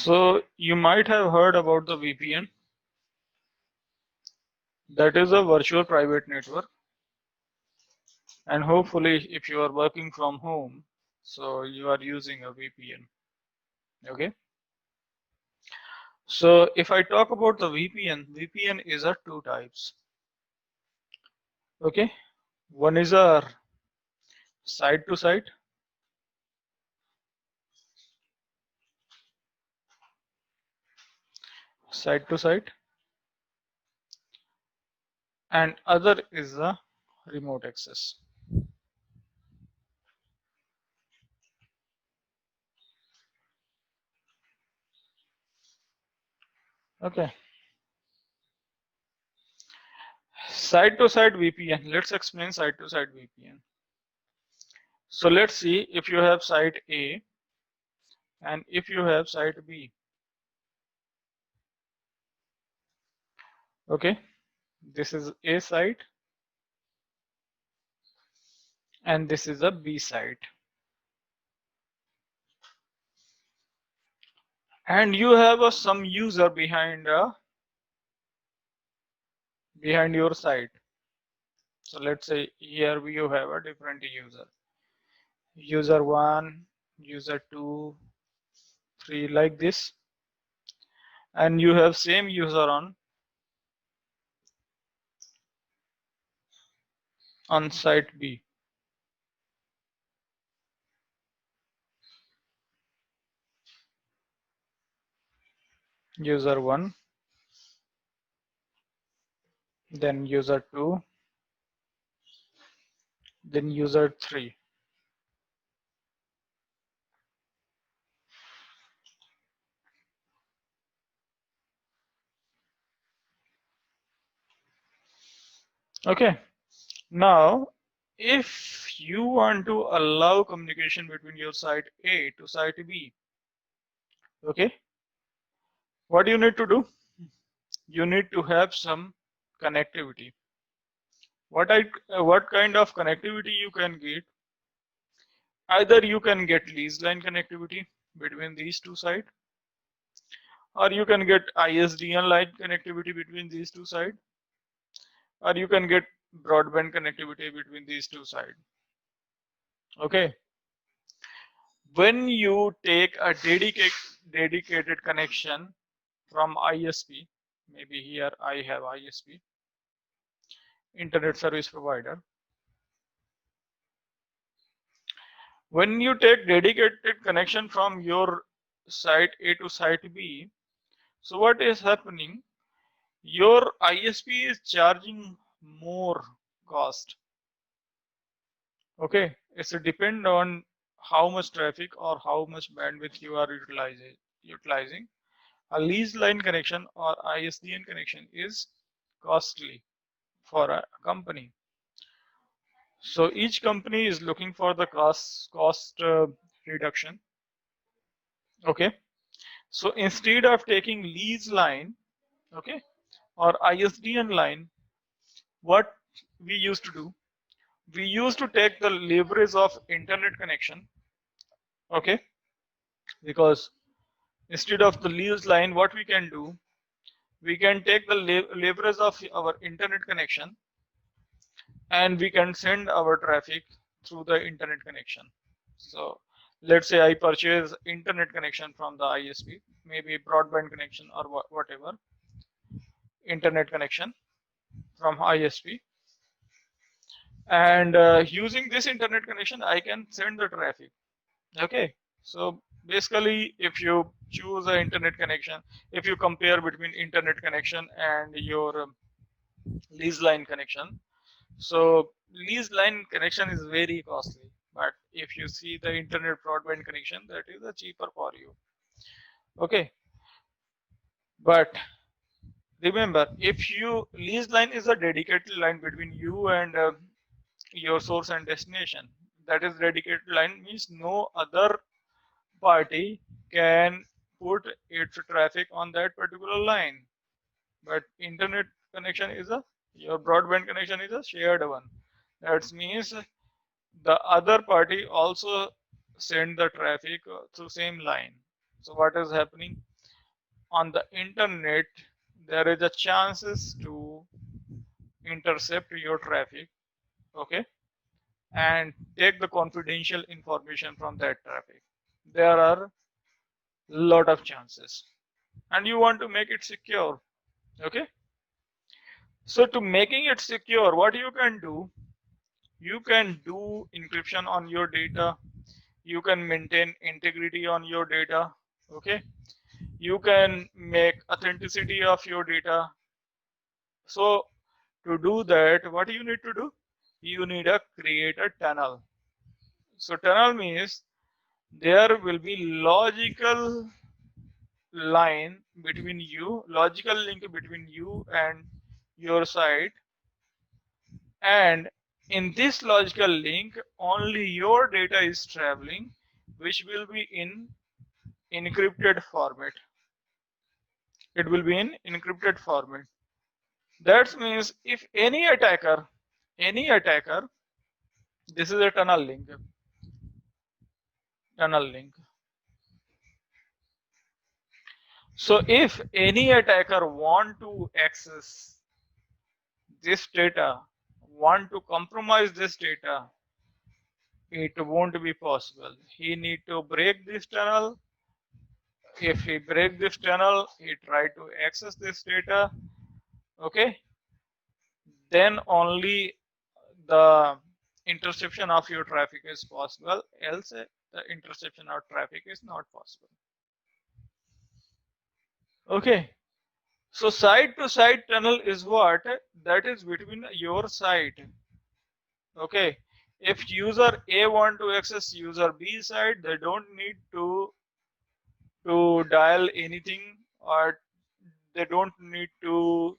So you might have heard about the VPN. That is a virtual private network. And hopefully if you are working from home, so you are using a VPN. Okay. So if I talk about the VPN is a two types. Okay. One is a site to site, site to site, and other is a remote access. Okay. Site to site VPN. Let's explain site to site VPN. So let's see if you have site A and if you have site B. Okay. This is A site and this is a B site. And you have some user behind your site. So let's say here you have a different user. User 1, user 2, 3 like this. And you have same user on site B. User 1, then user 2, then user 3. Okay. Now, if you want to allow communication between your site A to site B, okay, what you need to do? You need to have some connectivity. What kind of connectivity you can get? Either you can get lease line connectivity between these two sites, or you can get ISDN line connectivity between these two sites, or you can get broadband connectivity between these two sites. Okay. When you take a dedicated connection from ISP, maybe here I have ISP, Internet Service Provider. When you take dedicated connection from your site A to site B, so what is happening? Your ISP is charging more cost. Okay, it's a depend on how much traffic or how much bandwidth you are utilizing. A lease line connection or ISDN connection is costly for a company. So each company is looking for the cost reduction. Okay. So instead of taking lease line, okay, or ISDN line, what we used to do, we used to take the leverage of internet connection. Okay, because instead of the lease line, what we can do, we can take the leverage of our internet connection and we can send our traffic through the internet connection. So let's say I purchase internet connection from the ISP, maybe broadband connection or whatever, internet connection from ISP, and using this internet connection I can send the traffic. Okay, so basically if you choose an internet connection, if you compare between internet connection and your lease line connection, so lease line connection is very costly, but if you see the internet broadband connection, that is a cheaper for you. Okay, but remember, if you lease line is a dedicated line between you and your source and destination. That is dedicated line means no other party can put its traffic on that particular line. But internet connection is your broadband connection is a shared one. That means the other party also send the traffic through same line. So what is happening? on the internet there is a chances to intercept your traffic, okay, and take the confidential information from that traffic. There are lot of chances, and you want to make it secure, okay. So to making it secure, what you can do, you can do encryption on your data, you can maintain integrity on your data, okay, you can make authenticity of your data. So to do that, what you need to do, you need to create a tunnel. So tunnel means there will be logical line between you, logical link between you and your site, and in this logical link only your data is traveling, which will be in encrypted format. It will be in encrypted format. That means if any attacker, this is a tunnel link. So if any attacker want to access this data, want to compromise this data, it won't be possible. He need to break this tunnel. If he break this tunnel, he try to access this data, okay, then only the interception of your traffic is possible, else the interception of traffic is not possible, okay. So side to side tunnel is what? That is between your site, okay. If user A want to access user B side, they don't need to dial anything, or they don't need to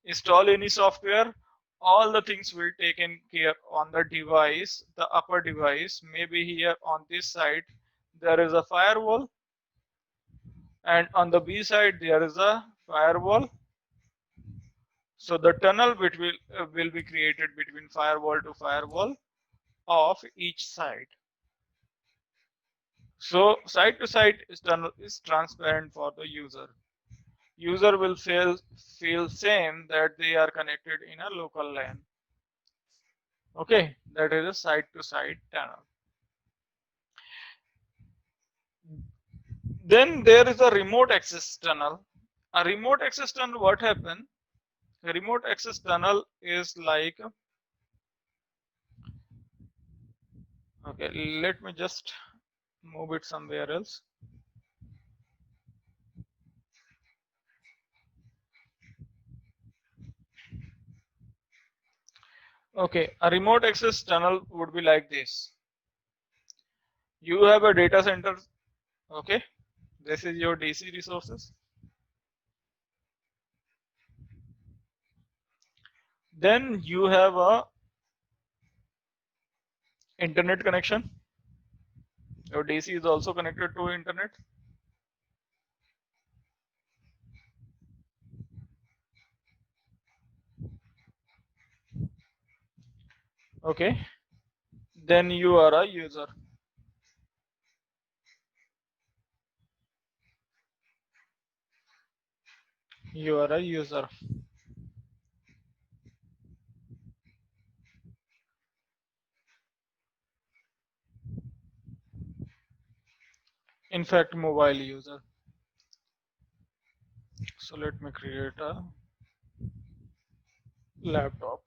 install any software. All the things will taken care on the device, the upper device. Maybe here on this side there is a firewall, and on the B side there is a firewall. So the tunnel will be created between firewall to firewall of each side. So side to side tunnel is transparent for the user. User will feel same that they are connected in a local LAN. Okay, that is a side to side tunnel. Then there is a remote access tunnel. A remote access tunnel, what happened? A remote access tunnel is like, okay, let me just move it somewhere else. Okay, a remote access tunnel would be like this. You have a data center, okay, this is your DC resources. Then you have a internet connection. Your DC is also connected to internet. Okay, then you are a user. You are a user. In fact, mobile user. So let me create a laptop.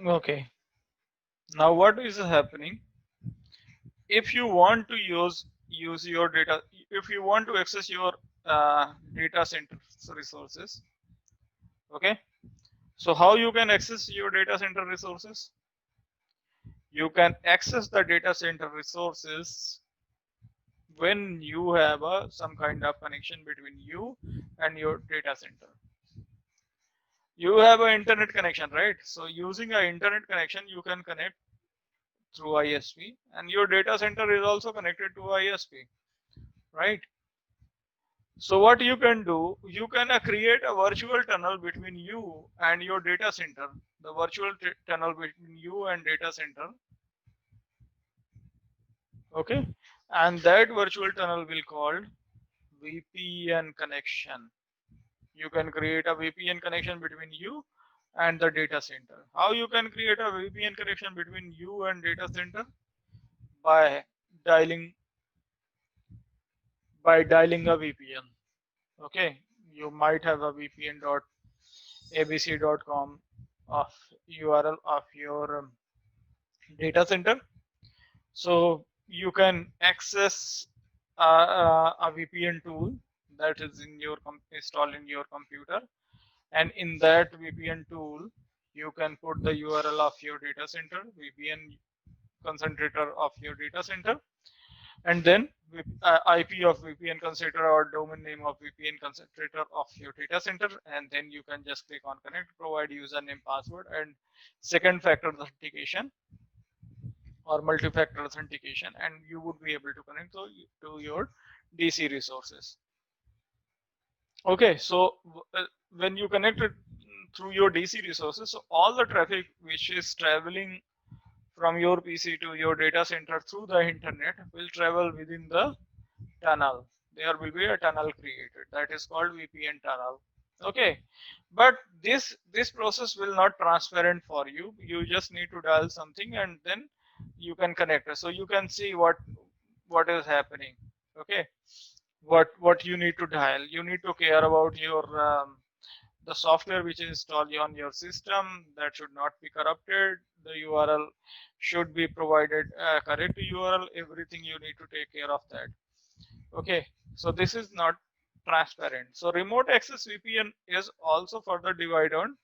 Okay, now what is happening? If you want to use your data, if you want to access your data center resources, okay, so how you can access your data center resources? You can access the data center resources when you have some kind of connection between you and your data center. You have an internet connection, right? So using an internet connection, you can connect through ISP, and your data center is also connected to ISP, right? So what you can do, you can create a virtual tunnel between you and your data center, the virtual tunnel between you and data center, okay? And that virtual tunnel will called VPN connection. You can create a VPN connection between you and the data center. How you can create a VPN connection between you and data center? By dialing a VPN. Okay, you might have a vpn.abc.com of URL of your data center. So you can access a VPN tool that is in your installed in your computer, and in that VPN tool you can put the URL of your data center, VPN concentrator of your data center, and then IP of VPN concentrator or domain name of VPN concentrator of your data center, and then you can just click on connect, provide username, password, and second factor authentication or multi-factor authentication, and you would be able to connect to your DC resources. Okay, so when you connect it through your DC resources, so all the traffic which is traveling from your PC to your data center through the internet will travel within the tunnel. There will be a tunnel created that is called VPN tunnel. Okay, but this process will not transparent for you. You just need to dial something and then you can connect it, so you can see what is happening. Okay, what you need to dial. You need to care about your the software which is installed on your system, that should not be corrupted. The URL should be provided correct URL. Everything you need to take care of that. Okay, so this is not transparent. So remote access VPN is also further divided on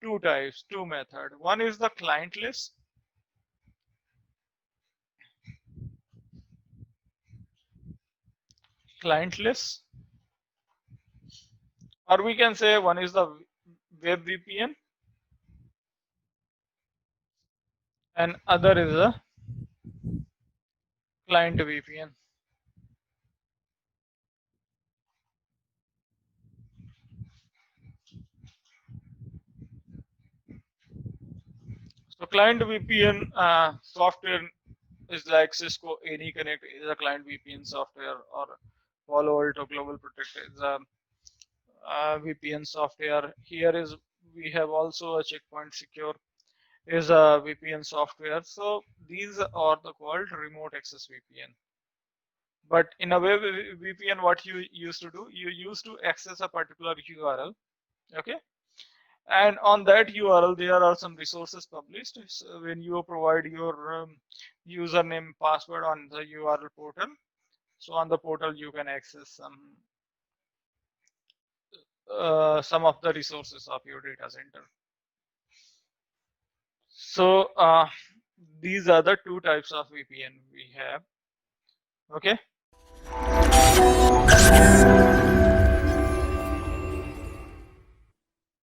two types, two methods. One is the clientless. Clientless, or we can say one is the web VPN and other is a client VPN. So client VPN software is like Cisco AnyConnect is a client VPN software, or Palo Alto Global Protect is a VPN software. Here is we have also a Checkpoint Secure is a VPN software. So these are the called remote access VPN. But in a web VPN, what you used to do, you used to access a particular URL, okay? And on that URL, there are some resources published. So when you provide your username, password on the URL portal, so on the portal you can access some of the resources of your data center. So these are the two types of VPN we have. Okay.